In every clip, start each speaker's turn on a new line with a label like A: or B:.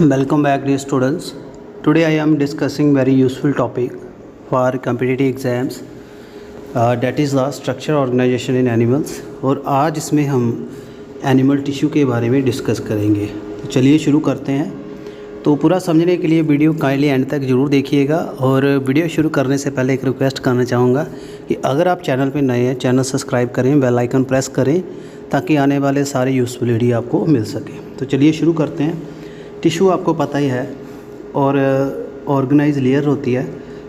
A: Welcome back dear students. Today I am discussing very useful topic for competitive exams that is the structure organization in animals। और आज इसमें हम animal tissue के बारे में discuss करेंगे। तो चलिए शुरू करते हैं। तो पूरा समझने के लिए वीडियो काइंडली एंड तक ज़रूर देखिएगा। और वीडियो शुरू करने से पहले एक रिक्वेस्ट करना चाहूँगा कि अगर आप चैनल पर नए हैं चैनल सब्सक्राइब करें, बेल आइकन प्रेस करें ताकि आने वाले सारे यूज़फुल वीडियो आपको मिल सके। तो चलिए शुरू करते हैं। टिश्यू आपको पता ही है और ऑर्गेनाइज लेयर होती है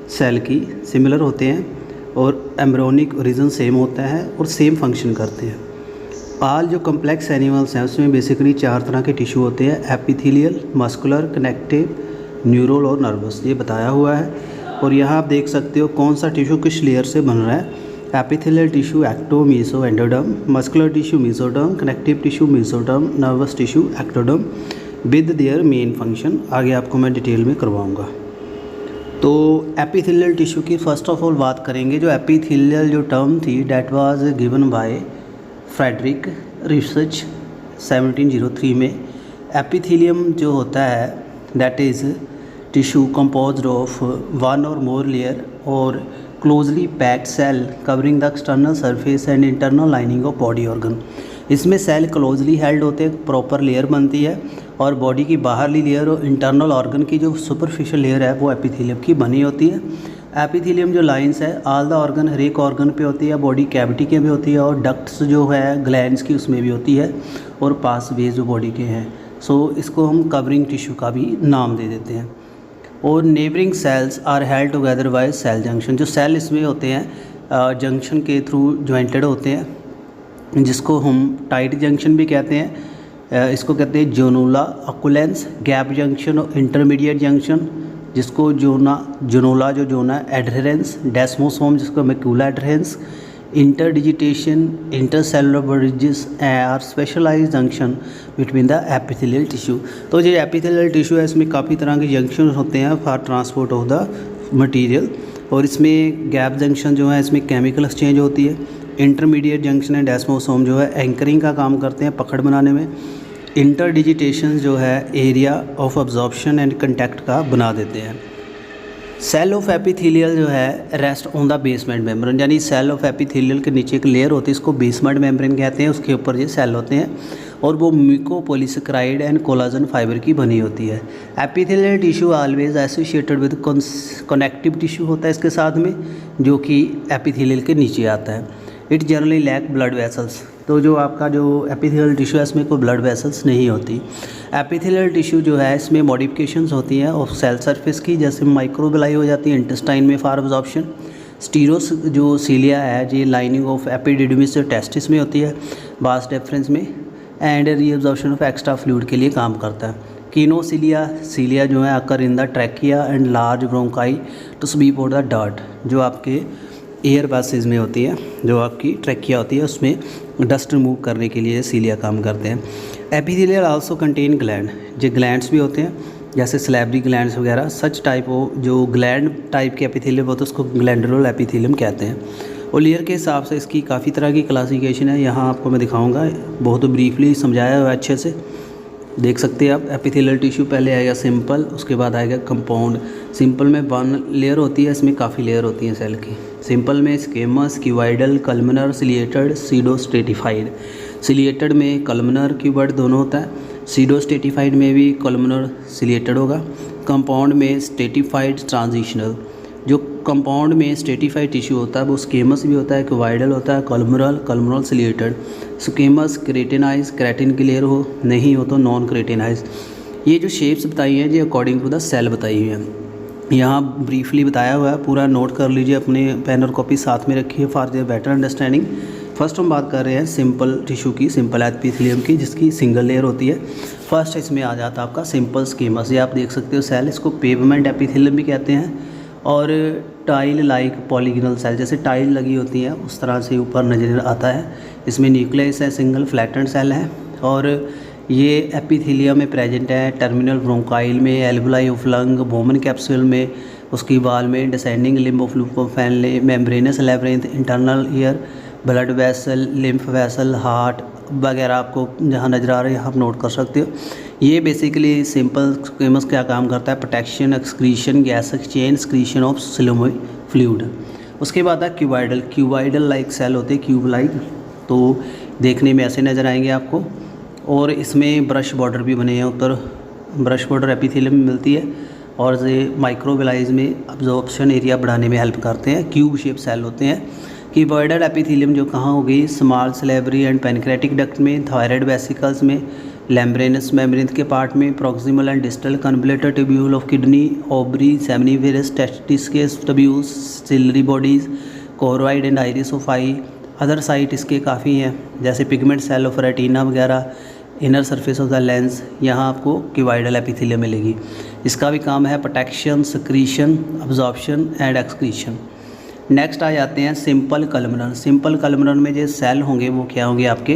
A: सेल की, सिमिलर होते हैं और एम्ब्रियोनिक ओरिजिन सेम होता है और सेम फंक्शन करते हैं। आल जो कम्प्लेक्स एनिमल्स हैं उसमें बेसिकली 4 तरह के टिश्यू होते हैं, एपिथेलियल, मस्कुलर, कनेक्टिव, न्यूरल और नर्वस, ये बताया हुआ है। और यहाँ आप देख सकते हो कौन सा टिश्यू किस लेयर से बन रहा है। Epithelial tissue ecto, meso, endoderm, muscular tissue mesoderm, connective tissue mesoderm, nervous tissue ectoderm with their main function. आगे आपको मैं डिटेल में करवाऊंगा। तो एपिथेलियल टिश्यू की फ़र्स्ट ऑफ ऑल बात करेंगे। जो एपिथेलियल जो टर्म थी that was given by Frederick Ruysch 1703 में। एपिथेलियम जो होता है that is tissue composed of one और मोर लेयर और closely packed cell covering the external surface and internal lining of body organ. इसमें सेल क्लोजली हेल्ड होते हैं, proper layer बनती है और बॉडी की बाहरली लेयर और इंटरनल ऑर्गन की जो सुपरफिशियल लेयर है वो एपिथेलियम की बनी होती है। एपिथेलियम जो लाइंस है ऑल द ऑर्गन, हर एक ऑर्गन पे होती है, बॉडी कैविटी के भी होती है और डक्ट्स जो है ग्लैंड्स की उसमें भी होती है और पास वेज जो बॉडी के हैं। सो इसको हम कवरिंग टिश्यू का भी नाम दे देते हैं। और neighbouring cells are held together by cell junction. जो सेल इसमें होते हैं जंक्शन के थ्रू ज्वाइंटेड होते हैं, जिसको हम टाइट जंक्शन भी कहते हैं। इसको कहते हैं जोनुला अकुलेंस, गैप जंक्शन और इंटरमीडिएट जंक्शन, जिसको जोनोला जो जोना एडहेरेंस, डेस्मोसोम जिसको macula adherens, interdigitation, intercellular bridges are specialised junction between the epithelial tissue. तो जो एपिथेलियल टिश्यू है इसमें काफ़ी तरह के जंक्शन होते हैं for transport of the material. और इसमें गैप जंक्शन जो है इसमें केमिकल एक्सचेंज होती है। इंटरमीडिएट जंक्शन एंड डेस्मोसोम जो है एंकरिंग का काम करते हैं, पकड़ बनाने में। इंटरडिजिटेशन जो है area of absorption and contact का बना देते हैं। सेल ऑफ एपिथेलियल जो है rest on the basement membrane, यानी सेल ऑफ एपिथेलियल के नीचे एक लेयर होती है, इसको बेसमेंट मेम्ब्रेन कहते हैं। उसके ऊपर ये सेल होते हैं और वो म्यूकोपॉलीसेकेराइड एंड कोलाजन फाइबर की बनी होती है। Epithelial tissue always associated with connective tissue होता है इसके साथ में, जो कि एपिथेलियल के नीचे आता है। It generally lack blood vessels. तो जो आपका जो एपिथेलियल टिश्यू है इसमें कोई ब्लड वेसल्स नहीं होती। एपिथेलियल टिश्यू जो है इसमें मॉडिफिकेशंस होती हैं ऑफ सेल सरफेस की, जैसे माइक्रोबिलाई हो जाती है इंटेस्टाइन में फॉर एब्जॉर्प्शन। स्टीरोस जो सीलिया है ये लाइनिंग ऑफ एपिडिडमिस और टेस्टिस में होती है वास डिफरेंस में, and reabsorption of extra fluid के लिए काम करता है। सीलिया जो है आकर in the trachea and large bronchi to sweep out the dirt, जो आपके एयर पासेज में होती है, जो आपकी ट्रैकिया होती है उसमें डस्ट रिमूव करने के लिए सीलिया काम करते हैं। एपिथेलियल आल्सो कंटेन ग्लैंड, जो ग्लैंड्स भी होते हैं जैसे स्लैबरी ग्लैंड्स वगैरह, सच टाइप हो जो ग्लैंड टाइप के एपिथेलियम होते हैं उसको ग्लैंडुलर एपिथेलियम कहते हैं। और लेयर के हिसाब से इसकी काफ़ी तरह की क्लासिफिकेशन है, यहाँ आपको मैं दिखाऊंगा, बहुत ब्रीफली समझाया हुआ है अच्छे से, देख सकते हैं आप। एपिथेलियल टिश्यू पहले आएगा सिंपल, उसके बाद आएगा कंपाउंड। सिंपल में 1 लेयर होती है, इसमें काफ़ी लेयर होती हैं सेल की। सिंपल में स्केमस, क्यूबाइडल, कल्मनर, सिलिएटेड, सीडोस्टेटिफाइड। सिलिएटेड में कल्मनर क्यूबाइड दोनों होता है, सीडोस्टेटिफाइड में भी कल्मनर सिलिएटेड होगा। कंपाउंड में स्टेटिफाइड ट्रांजिशनल। जो कंपाउंड में स्टेटिफाइड टिश्यू होता है वो स्केमस भी होता है, क्यूबाइडल होता है, कल्मनल सिलिएटेड। स्केमस क्रेटिनाइज, क्रेटिन की लेयर हो, नहीं हो तो नॉन क्रेटिनाइज। ये जो शेप्स बताई हैं ये अकॉर्डिंग टू द सेल बताई हुई हैं, यहाँ ब्रीफली बताया हुआ है, पूरा नोट कर लीजिए, अपने पेन और कॉपी साथ में रखिए for their better understanding. First हम बात कर रहे हैं सिंपल टिश्यू की, सिंपल एपिथेलियम की, जिसकी सिंगल लेयर होती है। फर्स्ट इसमें आ जाता है आपका सिंपल स्कीमस, ये आप देख सकते हो सेल, इसको पेवमेंट एपिथेलियम भी कहते हैं। और टाइल लाइक पॉलीगनल सेल, जैसे टाइल लगी होती है उस तरह से ऊपर नजर आता है। इसमें न्यूक्लियस है, सिंगल फ्लैटेंड सेल है और ये एपिथेलियम में प्रेजेंट है। टर्मिनल ब्रोंकाइल में, alveoli of lung, Bowman capsule में, उसकी बाल में, descending limb of loop of Henle, membranous labyrinth, internal ear, blood vessel, lymph vessel, heart वगैरह आपको जहाँ नज़र आ रहे हैं आप नोट कर सकते हो। ये बेसिकली सिंपल स्क्वेमस क्या काम करता है, protection, excretion, gas exchange, excretion of coelomic fluid. उसके बाद है क्यूबाइडल। क्यूबाइडल लाइक सेल होते हैं, क्यूब लाइक, तो देखने में ऐसे नज़र आएंगे आपको। और इसमें ब्रश बॉर्डर भी बने हैं, ऊपर ब्रश बॉर्डर एपिथेलियम में मिलती है और ये माइक्रोविलाइज में अब्जॉर्प्शन एरिया बढ़ाने में हेल्प करते हैं। क्यूब शेप सेल होते हैं। क्यूबॉइडल एपिथेलियम जो कहाँ हो गई, small salivary and pancreatic duct में, थायराइड वेसिकल्स में, लैम्ब्रेनस मेम्ब्रेन के पार्ट में, proximal and distal convoluted tubule of kidney, ovary, seminiferous, testis tubules, ciliary bodies, choroid and iris of eye. Other site इसके काफ़ी हैं जैसे पिगमेंट सेल ऑफ रेटिना वगैरह, inner surface of the lens, यहाँ आपको cuboidal epithelium मिलेगी। इसका भी काम है protection, secretion, absorption and excretion. Next आ जाते हैं सिंपल कलमनर। सिंपल कलमनर में जो सेल होंगे वो क्या होंगे, आपके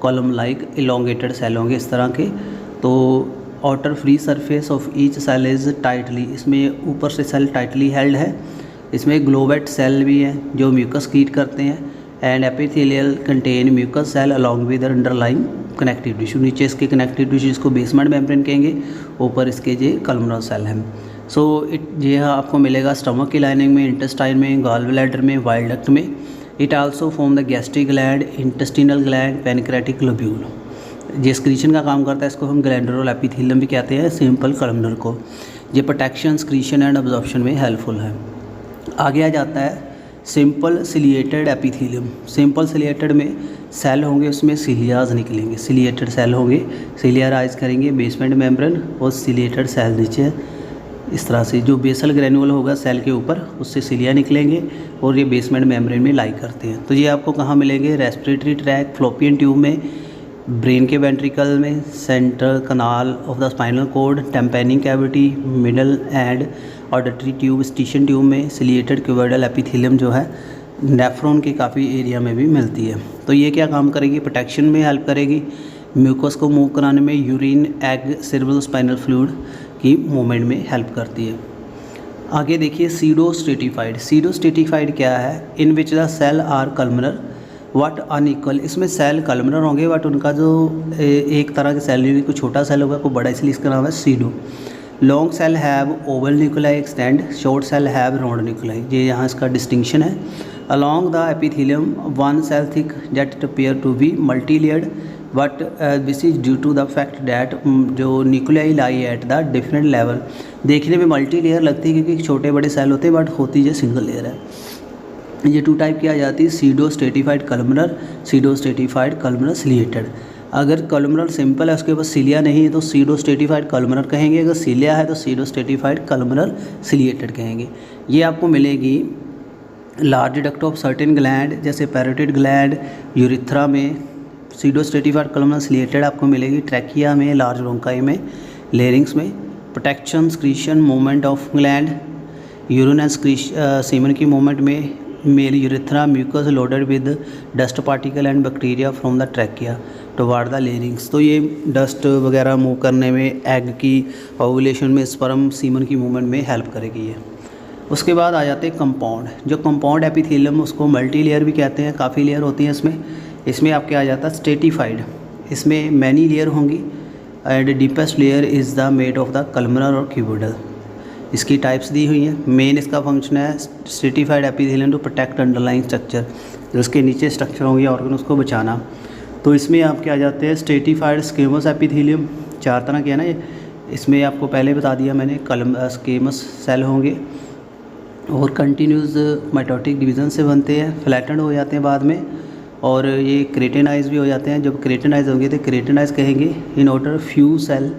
A: कॉलम लाइक इलोंगेटेड सेल होंगे इस तरह के। तो outer free surface of each cell is tightly, इसमें ऊपर से सेल टाइटली हेल्ड है। इसमें ग्लोवेट सेल भी हैं जो म्यूकस क्रिएट करते हैं। And epithelial contain mucus cell along with underlying connective tissue. नीचे इसके कनेक्टिव टिश्यू इसको बेसमेंट मेम्ब्रेन कहेंगे, ऊपर इसके ये कलमनर सेल हैं। सो ये आपको मिलेगा स्टमक की लाइनिंग में, इंटेस्टाइन में, गॉल ब्लैडर में, वाइल डक्ट में। It also form the gastric gland, intestinal gland, pancreatic lobule. ये स्क्रीशन का काम करता है, इसको हम ग्लैंडुलर एपिथेलियम भी कहते हैं सिंपल कलमनर को। ये प्रोटेक्शन, स्क्रीशन एंड अब्जॉर्प्शन में हेल्पफुल है। आगे आ जाता है simple ciliated epithelium. Simple ciliated में सेल होंगे, उसमें सिलियाज निकलेंगे, सिलिएटेड सेल होंगे, सिलिया राइज करेंगे बेसमेंट मेम्ब्रेन और सिलिएटेड सेल नीचे इस तरह से। जो बेसल ग्रेनुअल होगा सेल के ऊपर उससे सिलिया निकलेंगे और ये बेसमेंट मेम्ब्रेन में लाई करते हैं। तो ये आपको कहाँ मिलेंगे, रेस्पिरेटरी ट्रैक, फ्लोपियन ट्यूब में, ब्रेन के वेंट्रिकल में, central canal of the spinal cord, tympanic cavity, middle and auditory tube, Eustachian tube में। सिलिएटेड क्यूबॉइडल एपिथेलियम जो है नेफ्रॉन के काफ़ी एरिया में भी मिलती है। तो ये क्या काम करेगी, प्रोटेक्शन में हेल्प करेगी, म्यूकस को मूव कराने में, urine, egg, cerebro spinal fluid की मूवमेंट में हेल्प करती है। आगे देखिए सीडो स्ट्रेटिफाइड। सीडो स्ट्रेटिफाइड क्या है, in which the cell are columnar but unequal. इसमें सेल कलमनर होंगे बट उनका जो एक तरह के सेल नहीं होगी, कोई छोटा सेल होगा कोई बड़ा, इसलिए इसका नाम है pseudo. Long cell have oval nuclei extend, short cell have round nuclei. ये यहाँ इसका डिस्टिंक्शन है। Along the epithelium one cell thick that appear to be multi layered but this is due to the fact that जो nuclei lie at the different level. देखने में multi layer लगती है क्योंकि छोटे बड़े सेल होते हैं बट होती जो सिंगल लेयर है। ये टू टाइप की आ जाती है, pseudo stratified columnar, pseudo stratified columnar ciliated. अगर कलमनर सिंपल है उसके पास सिलिया नहीं है तो सीडो स्ट्रेटिफाइड कलमनर कहेंगे, अगर सिलिया है तो सीडो स्ट्रेटिफाइड कलमनर सिलिएटेड कहेंगे। ये आपको मिलेगी large duct of certain gland जैसे पैरोटिड ग्लैंड, यूरिथ्रा में। सीडो स्ट्रेटिफाइड कलमनर सिलिएटेड आपको मिलेगी ट्रैकिया में, लार्ज ब्रोंकाई में, लेरिंग्स में। Protection, secretion, movement of gland, urine and semen की मूवमेंट में। Male urethra mucus loaded with dust particle and bacteria from the trachea toward the larynx. तो ये dust वगैरह मूव करने में, एग की ओवुलेशन में, स्पर्म सीमन की मूवमेंट में हेल्प करेगी ये। उसके बाद आ जाते हैं कंपाउंड। जो कंपाउंड एपिथेलियम उसको मल्टी लेयर भी कहते हैं, काफ़ी लेयर होती हैं इसमें। इसमें आपके आ जाता है स्ट्रेटिफाइड, इसमें मैनी लेयर होंगी and deepest layer is the made of the columnar और क्यूबॉइडल। इसकी टाइप्स दी हुई हैं। मेन इसका फंक्शन है stratified epithelium to protect underlying structure, जो उसके नीचे स्ट्रक्चर होंगे ऑर्गन उसको बचाना। तो इसमें आपके आ जाते हैं स्ट्रेटिफाइड स्क्वेमस एपिथेलियम, 4 तरह के है ना ये। इसमें आपको पहले बता दिया मैंने, स्क्वेमस सेल होंगे और कंटिन्यूस माइटोटिक डिवीज़न से बनते हैं, फ्लैटेंड हो जाते हैं बाद में, और ये क्रेटेनाइज भी हो जाते हैं। जब क्रेटेनाइज होंगे तो क्रेटेनाइज कहेंगे इन ऑर्डर फ्यू सेल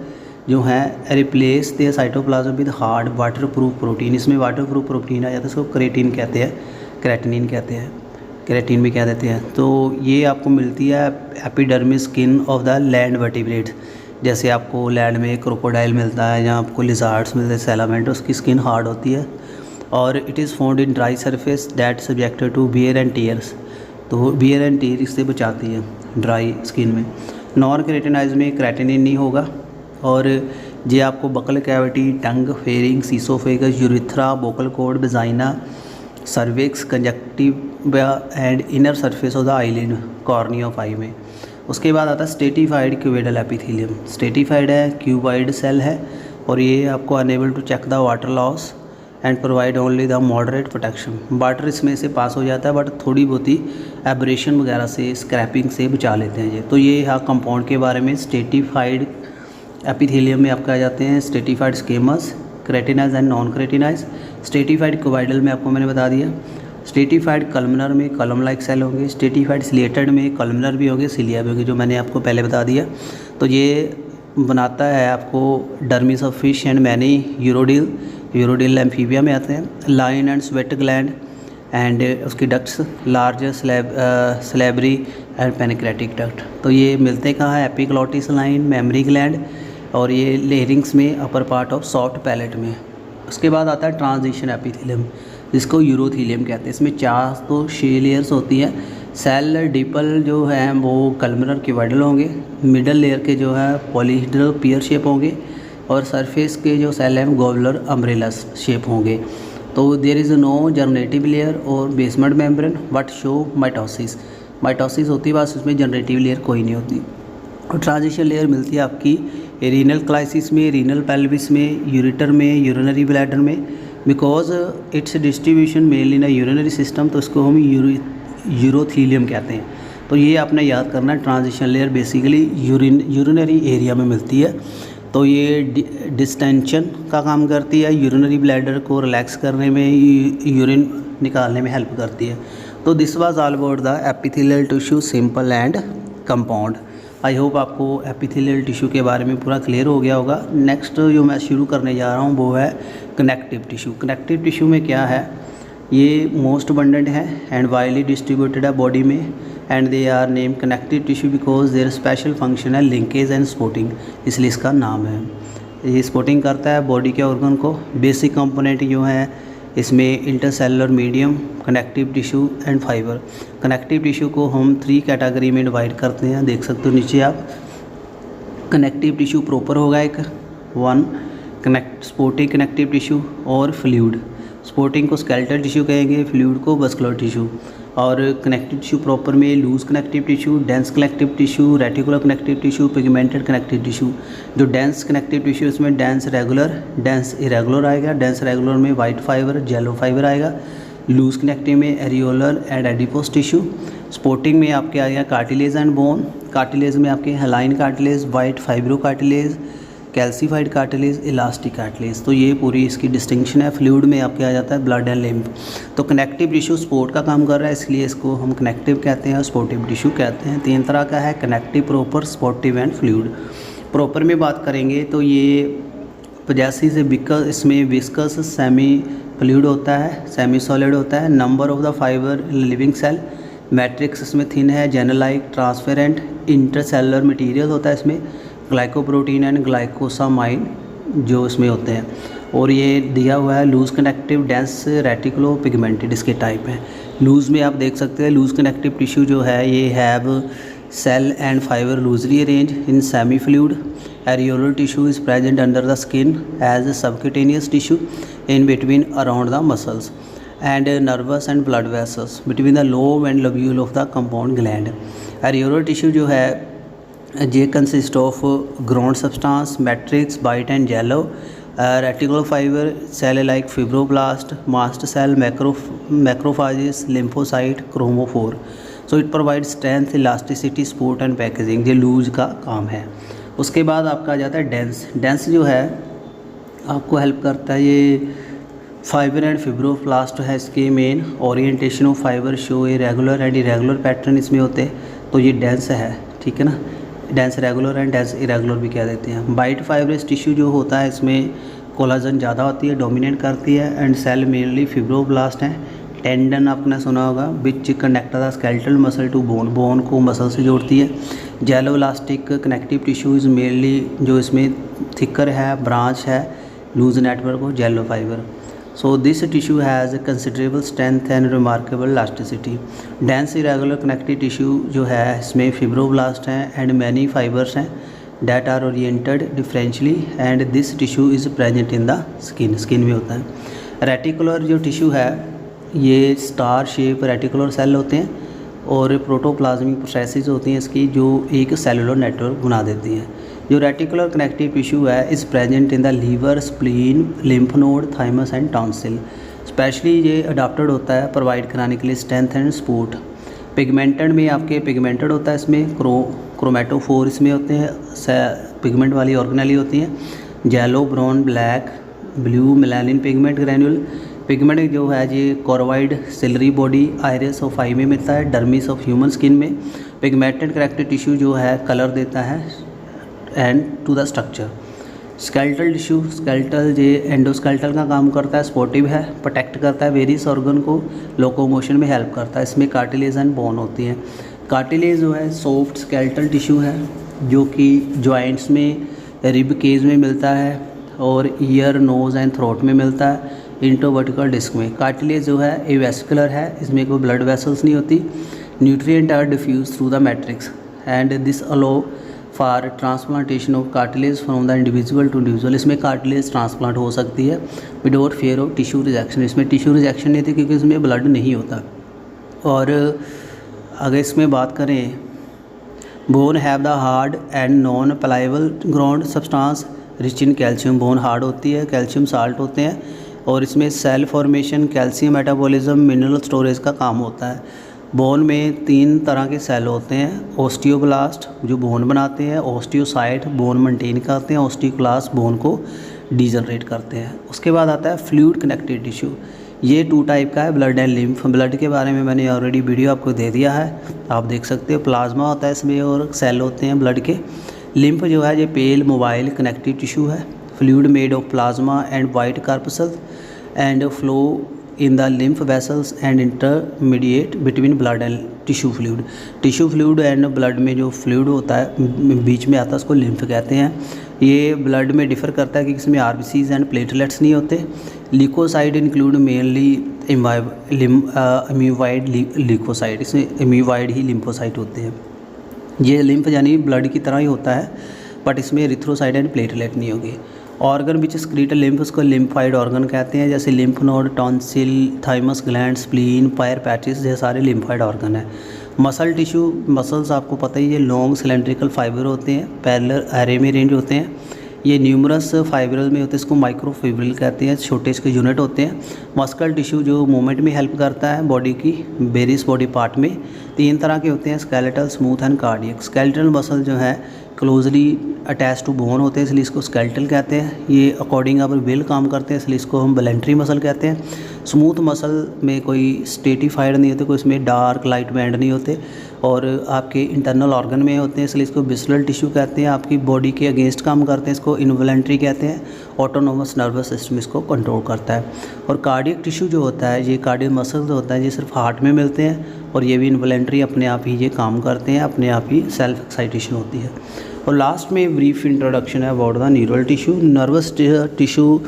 A: जो है replace the cytoplasm with hard water proof protein. इसमें वाटर प्रूफ प्रोटीन आ जाता है, इसको क्रेटिन कहते हैं, क्रेटिनिन कहते हैं, क्रेटिन भी कह देते हैं। तो ये आपको मिलती है epidermis skin of the land vertebrates. जैसे आपको लैंड में क्रोकोडाइल मिलता है या आपको लिजार्ड्स मिलते हैं, सैलामेंट, उसकी स्किन हार्ड होती है। और it is found in dry surface that subjected to wear and tears. तो वियर एंड टीयर इससे बचाती है ड्राई स्किन में। नॉन क्रेटिनाइज में क्रेटिनिन नहीं होगा। और ये आपको buccal cavity, tongue, pharynx, oesophagus, urethra, vocal cord, vagina, cervix, conjunctiva and inner surface of the eyelid cornea of eye में। उसके बाद आता है स्ट्रेटिफाइड क्यूबोइडल एपिथेलियम। स्ट्रेटिफाइड है, क्यूबॉइड सेल है और ये आपको enable to check the water loss and provide only the moderate protection. Water इसमें से पास हो जाता है बट थोड़ी बहुत ही एब्रेशन वगैरह से, स्क्रैपिंग से बचा लेते हैं ये। तो ये हाँ कंपाउंड के बारे में। स्ट्रेटिफाइड एपिथेलियम में आपके आ जाते हैं stratified squamous, keratinise and non keratinise. Stratified cuboidal में आपको मैंने बता दिया। स्ट्रेटिफाइड कलमनर में कलम लाइक सेल होंगे। स्ट्रेटिफाइड सिलेटेड में कलमनर भी होंगे, सिलिया भी होंगे, जो मैंने आपको पहले बता दिया। तो ये बनाता है आपको dermis of fish and many urodele amphibia में आते हैं। Line and sweat gland and उसकी ducts large salivary and pancreatic duct. तो ये मिलते कहाँ है? एपिग्लॉटिस लाइन, मेमरी ग्लैंड और ये लेरिंग्स में upper part of soft palate में। उसके बाद आता है ट्रांजिशन एपिथेलियम, जिसको यूरोथीलियम कहते हैं। इसमें 4 तो 6 लेयर्स होती हैं। सेल डिपल जो है वो कलमनर क्यूबॉइडल होंगे। मिडल लेयर के जो है पॉलीहेड्रल पियर शेप होंगे और सरफेस के जो सेल हैं गोबुलर अम्ब्रेला शेप होंगे। तो there is no germinative layer और basement membrane but show mitosis. Mitosis होती है बस, उसमें जनरेटिव लेयर कोई नहीं होती। और ट्रांजिशन लेयर मिलती है आपकी रीनल क्लाइसिस में, रीनल पेल्विस में, यूरेटर में, यूरिनरी ब्लैडर में। Because it's distribution mainly in urinary system, तो इसको हम यूरोथीलियम कहते हैं। तो ये आपने याद करना है। Transition layer basically urinary area में मिलती है। तो ये डिस्टेंशन का काम करती है, यूरिनरी ब्लैडर को रिलैक्स करने में, यूरिन निकालने में हेल्प करती है। तो this was all about the epithelial tissue simple and compound. I hope आपको एपिथेलियल टिश्यू के बारे में पूरा क्लियर हो गया होगा। नेक्स्ट जो मैं शुरू करने जा रहा हूँ वो है कनेक्टिव टिश्यू। कनेक्टिव टिश्यू में क्या है? ये मोस्ट अबंडेंट है एंड वाइडली डिस्ट्रीब्यूटेड है बॉडी में and they are name connective tissue because their special function है लिंकेज एंड स्पोर्टिंग, इसलिए इसका नाम है। ये स्पोर्टिंग करता है बॉडी के ऑर्गन को। बेसिक कंपोनेंट जो है इसमें intercellular medium, connective tissue and fibre. Connective tissue को हम 3 कैटेगरी में डिवाइड करते हैं, देख सकते हो नीचे आप। कनेक्टिव टिश्यू प्रॉपर होगा एक 1, स्पोर्टिंग कनेक्टिव टिश्यू और फ्लूइड। स्पोर्टिंग को स्केलेटल टिश्यू कहेंगे, फ्लूइड को मस्कुलर टिश्यू। और कनेक्टिव टिश्यू प्रॉपर में loose connective tissue, dense connective tissue, reticular connective tissue, pigmented connective tissue. जो डेंस कनेक्टिव टिश्यू इसमें डेंस रेगुलर, डेंस इरेगुलर आएगा। Dense regular में white fibre, yellow fibre आएगा। Loose connective में areolar and adipose tissue. Sporting में आपके आएगा cartilage and bone. Cartilage में आपके हेलाइन cartilage, white fibro cartilage, calcified cartilage, elastic cartilage. तो ये पूरी इसकी डिस्टिंक्शन है। फ्लूइड में आपके आ जाता है ब्लड एंड लिम्फ। तो कनेक्टिव टिश्यू स्पोर्ट का काम कर रहा है, इसलिए इसको हम कनेक्टिव कहते हैं और स्पोर्टिव टिश्यू कहते हैं। 3 तरह का है, connective, proper, sportive and fluid. Proper में बात करेंगे तो ये 85 से इसमें विस्कस सेमी फ्लूइड होता है, सेमी सॉलिड होता है। Number of the fibre living cell, matrix इसमें थिन है, जेनेलाइक, ट्रांसपेरेंट, इंटरसेलुलर मटेरियल होता है इसमें, ग्लाइकोप्रोटीन एंड ग्लाइकोसामाइन जो इसमें होते हैं। और ये दिया हुआ है loose connective, dense, reticulo, pigmented इसके टाइप हैं। लूज़ में आप देख सकते हैं लूज कनेक्टिव टिश्यू जो है ये have cell and fibre loosely arrange in semi fluid. Areolar tissue is present under the skin as subcutaneous tissue in between around the muscles and nervous and blood vessels between the lobe and lobule of the compound gland. Areolar tissue जो है ये consist of ground substance, matrix, white and yellow, reticular fiber, cell like fibroblast, mast cell, macrophages, lymphocyte, chromophore. So it provides strength, elasticity, support and packaging। ये loose का काम है। उसके बाद आपका आ जाता है डेंस। डेंस जो है आपको हेल्प करता है, ये फाइबर एंड फिब्रोब्लास्ट है इसके main. Orientation of fibre show a regular and irregular pattern इसमें होते हैं। तो ये डेंस है, ठीक है ना। Dense regular and dense irregular भी कह देते हैं। वाइट फाइब्रस टिश्यू जो होता है इसमें कोलाजन ज़्यादा होती है, डोमिनेट करती है एंड सेल मेनली फिब्रोब्लास्ट हैं। टेंडन आपने सुना होगा which connect the skeletal muscle to bone, bone को मसल से जोड़ती है। Yellow elastic connective tissue is mainly जो इसमें थिकर है, ब्रांच है, लूज नेटवर्क और yellow fibre. So this tissue has a considerable strength and remarkable elasticity. Dense irregular connective tissue जो है इसमें fibroblast हैं and many fibers हैं that are oriented differentially and this tissue is present in the skin, skin में होता है। Reticular जो tissue है ये स्टार शेप रेटिकुलर सेल होते हैं और प्रोटोप्लाज्मिक प्रोसेसेस होती हैं इसकी, जो एक सेलुलर नेटवर्क बना देती हैं। जो रेटिकुलर कनेक्टिव टिश्यू है is present in the liver, spleen, lymph node, thymus and tonsil. Specially ये अडाप्टेड होता है प्रोवाइड कराने के लिए स्ट्रेंथ एंड सपोर्ट। पिगमेंटेड में आपके पिगमेंटेड होता है, इसमें क्रोमेटोफोर इसमें होते हैं, पिगमेंट वाली ऑर्गेनेली होती हैं। Yellow, brown, black, blue, melanin pigment granule. Pigment जो है ये choroid, ciliary body, iris of eye में मिलता है, डर्मिस ऑफ ह्यूमन स्किन में। पिगमेंटेड कनेक्टिव टिश्यू जो है कलर देता है and to the structure. Skeletal tissue, skeletal ये एंडोस्केलेटल का काम करता है, सपोर्टिव है, प्रोटेक्ट करता है वेरियस ऑर्गन को, लोकोमोशन में हेल्प करता है। इसमें कार्टिलेज एंड बोन होती हैं। कार्टिलेज जो है सॉफ्ट स्केलेटल टिश्यू है जो कि जॉइंट्स में, रिब केज में मिलता है और ईयर, नोज़ एंड थ्रोट में मिलता है, इंटरवर्टिकल डिस्क में। कार्टिलेज जो है एवेस्कुलर है, इसमें कोई ब्लड वेसल्स नहीं होती। Nutrient are diffuse through the matrix and this allow for transplantation of cartilage from the individual to individual. इसमें कार्टिलेज ट्रांसप्लांट हो सकती है without fear of tissue rejection. इसमें टिश्यू रिजेक्शन नहीं थी क्योंकि इसमें ब्लड नहीं होता। और अगर इसमें बात करें, bone have the hard and non pliable ground substance rich in calcium. Bone hard होती है, कैल्शियम साल्ट होते हैं और इसमें cell formation, calcium metabolism, mineral storage का काम होता है। बोन में 3 तरह के सेल होते हैं, ओस्टियोब्लास्ट जो बोन बनाते हैं, ओस्टियोसाइट बोन मेंटेन करते हैं, ओस्टियोक्लास्ट बोन को डिजनरेट करते हैं। उसके बाद आता है फ्लूइड कनेक्टिव टिश्यू। ये 2 टाइप का है, ब्लड एंड लिम्फ। ब्लड के बारे में मैंने ऑलरेडी वीडियो आपको दे दिया है, आप देख सकते हो। प्लाज्मा होता है इसमें और सेल होते हैं ब्लड के। लिम्फ जो है ये पेल मोबाइल कनेक्टिव टिश्यू है, fluid made of plasma and white corpuscles and flow in the lymph vessels and intermediate between blood and tissue fluid. Tissue fluid and blood में जो फ्लूइड होता है बीच में आता है उसको लिम्फ कहते हैं। ये ब्लड में डिफ़र करता है कि इसमें आरबीसीज एंड प्लेटलेट्स नहीं होते। लिकोसाइड इंक्लूड मेनली इम्यूवाइड लिकोसाइड, इसमें इम्यूवाइड ही लिम्फोसाइट होते हैं। ये लिम्फ यानी ब्लड की तरह ही होता है बट इसमें एरिथ्रोसाइट एंड प्लेटलेट नहीं होगी। ऑर्गन विच स्क्रीट लिम्फ उसको लिम्फाइड ऑर्गन कहते हैं, जैसे lymph node, tonsil, thymus gland, spleen, Peyer patches, ये सारे लिम्फाइड ऑर्गन है। मसल टिश्यू, मसल्स आपको पता ही है लॉन्ग सिलेंड्रिकल फाइबर होते हैं, पैरेलल एरे में रेंज होते हैं। ये न्यूमरस फाइब्रल में होते हैं, इसको माइक्रोफिब्रिल कहते हैं, छोटे इसके यूनिट होते हैं। मस्कल टिश्यू जो मूवमेंट में हेल्प करता है बॉडी की वेरियस बॉडी पार्ट में। 3 तरह के होते हैं, skeletal, smooth and cardiac. Skeletal muscle जो है क्लोजली अटैच टू बोन होते हैं इसलिए इसको स्केलेटल कहते हैं। ये अकॉर्डिंग अवर विल काम करते हैं इसलिए इसको हम वॉलंटरी मसल कहते हैं। स्मूथ मसल में कोई स्टेटिफाइड नहीं होते, कोई इसमें डार्क लाइट बैंड नहीं होते और आपके इंटरनल ऑर्गन में होते हैं इसलिए इसको विसरल टिश्यू कहते हैं। आपकी बॉडी के अगेंस्ट काम करते हैं, इसको इनवॉलंटरी कहते हैं। ऑटोनोमस नर्वस सिस्टम इसको कंट्रोल करता है। और कार्डियक टिश्यू जो होता है, ये कार्डियक मसल जो होता है ये सिर्फ हार्ट में मिलते हैं और ये भी इनवॉलंटरी अपने आप ही ये काम करते हैं, अपने आप ही सेल्फ एक्साइटेशन होती है। और लास्ट में ब्रीफ इंट्रोडक्शन है about the neural tissue. Nervous tissue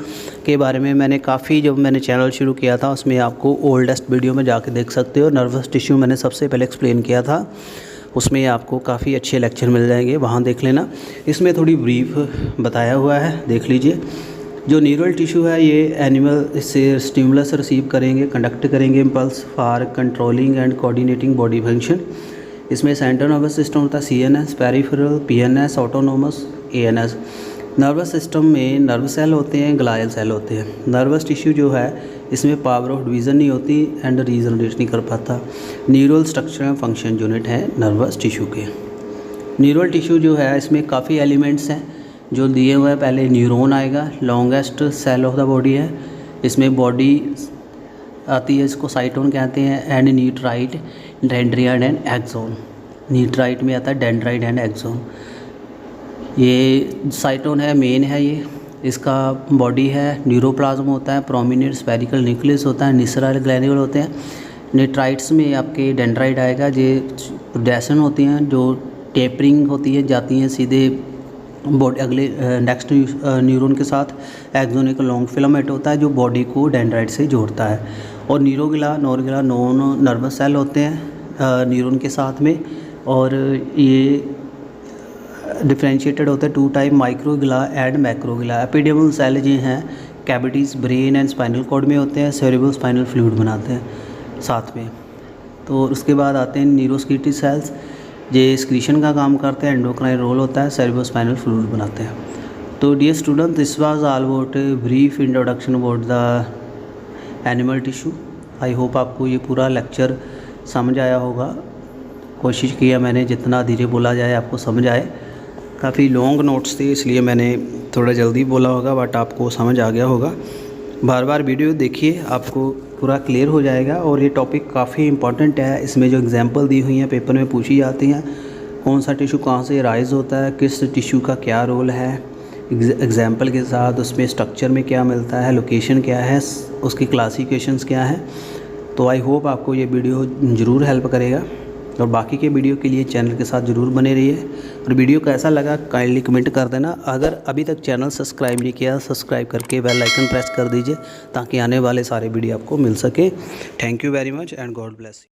A: के बारे में मैंने काफ़ी, जब मैंने चैनल शुरू किया था उसमें आपको ओल्डेस्ट वीडियो में जाके देख सकते हो। नर्वस टिश्यू मैंने सबसे पहले एक्सप्लेन किया था, उसमें आपको काफ़ी अच्छे लेक्चर मिल जाएंगे, वहाँ देख लेना। इसमें थोड़ी ब्रीफ बताया हुआ है, देख लीजिए। जो न्यूरल टिश्यू है ये एनिमल इससे स्टिमुलस रिसीव करेंगे, कंडक्ट करेंगे impulse for controlling and coordinating body function. इसमें सेंट्रल नर्वस सिस्टम होता है CNS, peripheral PNS, autonomous ANS। Nervous system में नर्व सेल होते हैं, ग्लायल सेल होते हैं। नर्वस टिश्यू जो है इसमें पावर ऑफ डिवीज़न नहीं होती एंड रीजनरेट नहीं कर पाता। Neural structure and function unit है नर्वस टिश्यू के। न्यूरल टिश्यू जो है इसमें काफ़ी एलिमेंट्स हैं जो दिए हुए हैं। पहले न्यूरॉन आएगा, longest cell of the body है। इसमें बॉडी आती है, इसको साइटोन कहते हैं। And neurite, dendron and axon. Neurite में आता है डेंड्राइट एंड एक्सोन। ये साइटोन है, मेन है ये। इसका बॉडी है, न्यूरोप्लाज्म होता है, प्रोमिनेंट स्फेरिकल न्यूक्लियस होता है, निसरल ग्लैन्यूल होते हैं। न्यूट्राइट्स में आपके डेंड्राइट आएगा, ये प्रोडेशन होती हैं जो टेपरिंग होती है, जाती हैं सीधे बॉडी अगले नेक्स्ट न्यूरॉन के साथ। एक्सोन एक लॉन्ग फिलामेंट होता है जो बॉडी को डेंड्राइट से जोड़ता है। और न्यूरोगिला, नोरगिला नॉन नर्वस सेल होते हैं न्यूरॉन के साथ में। और ये डिफ्रेंशिएटेड होते हैं 2 type, microglia and macroglia. Ependymal cell ये हैं cavities brain and spinal cord में होते हैं, सेरेब्रो स्पाइनल फ्लूइड बनाते हैं साथ में। तो उसके बाद आते हैं न्यूरोस्कीटी सेल्स, ये एक्सक्रीशन का काम करते हैं, एंडोक्राइन रोल होता है, सेरेब्रो स्पाइनल फ्लूइड बनाते हैं। तो dear student, this was all about brief introduction about the animal tissue. I hope आपको ये पूरा लेक्चर समझ आया होगा। कोशिश किया मैंने जितना धीरे बोला जाए आपको समझ आए। काफ़ी लॉन्ग नोट्स थे इसलिए मैंने थोड़ा जल्दी बोला होगा, बट आपको समझ आ गया होगा। बार बार वीडियो देखिए, आपको पूरा क्लियर हो जाएगा। और ये टॉपिक काफ़ी इंपॉर्टेंट है। इसमें जो एग्जांपल दी हुई हैं पेपर में पूछी जाती हैं, कौन सा टिश्यू कहाँ से राइज होता है, किस टिश्यू का क्या रोल है, एग्जांपल के साथ उसमें स्ट्रक्चर में क्या मिलता है, लोकेशन क्या है, उसकी क्लासिफिकेशंस क्या हैं। तो आई होप आपको ये वीडियो ज़रूर हेल्प करेगा। और बाकी के वीडियो के लिए चैनल के साथ ज़रूर बने रहिए। और वीडियो कैसा लगा काइंडली कमेंट कर देना। अगर अभी तक चैनल सब्सक्राइब नहीं किया, सब्सक्राइब करके बेल आइकन प्रेस कर दीजिए ताकि आने वाले सारे वीडियो आपको मिल सके। Thank you very much and God bless.